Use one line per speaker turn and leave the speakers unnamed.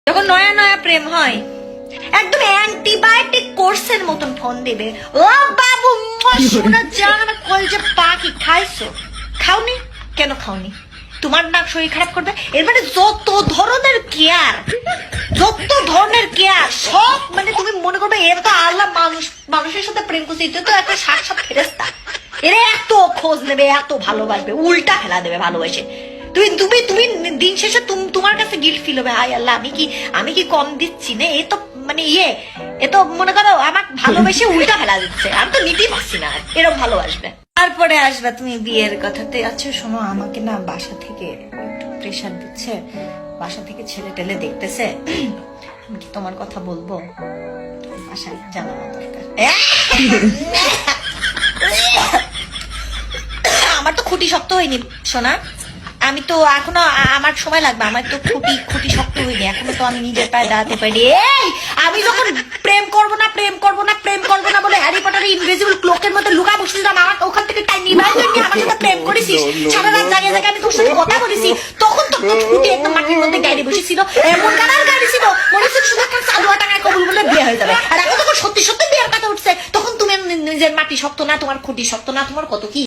যখন নয়া নয়া প্রেম হয় একদম অ্যান্টিবায়োটিক কোর্সের মতন ফোন দিবে, ও বাবু শোনা জান কলজে পাখি খাইছো? খাওনি? কেন খাওনি? তোমার না শরীর খারাপ করবে? এর মানে যত ধরনের কেয়ার সব মানে তুমি মনে করবে এর তো আল্লাহ মানুষের সাথে প্রেম করছে, এটা তো একটা সাক্ষাৎ ফেরেশতা। এরা এত খোঁজ নেবে, এত ভালোবাসবে, উল্টা ফেলা দেবে ভালোবাসে। তুমি তুমি তুমি দিন শেষে তোমার কাছে গিল্ট ফিল হবে, হায় আল্লাহ আমি কি কম দিচ্ছি না? এ তো মানে এ তো মনে করো আমার ভালোবেসে উল্টা ফেলা দিচ্ছে, আমি তো নিতেই পারছি না। এরকম ভালোবাসবে। তারপরে আসবে তুমি বিয়ের কথাতে। আচ্ছা শোনো, আমাকে না বাসা থেকে একটু প্রেশার দিচ্ছে, বাসা থেকে ছেলে টেলে দেখতেছে, আমি কি তোমার কথা বলবো? বাসায় জানানো দরকার। আমার তো খুঁটি শক্ত হয়নি সোনা, আমি তো এখনো, আমার সময় লাগবে, আমার তো খুঁটি শক্ত হয়নি এখনো, তো আমি নিজের পায়ে দাঁড়াতে পারি। এই আমি যখন প্রেম করবো না বলে হ্যারি পটারের ইনভিজিবল ক্লোকের মধ্যে লুকা বসছিলাম, আমার ওখান থেকে টাইম নিয়ে আমার সাথে প্রেম করেছিস, সারা রাত জায়গায় জায়গায় আমি তোর সাথে কথা বলেছি, তখন তো খুঁটি একদম মাটির মধ্যে গাড়ি বসেছিল, এমন কারার গাড়ি ছিল মনে হচ্ছে শুধু একটা চালুয়া টাকায় কবুল বলে বিয়ে হয়ে যাবে। আর এখন তখন সত্যি সত্যি বিয়ের কথা উঠছে, তখন তুমি নিজের মাটি শক্ত না, তোমার খুঁটি শক্ত না, তোমার কত কি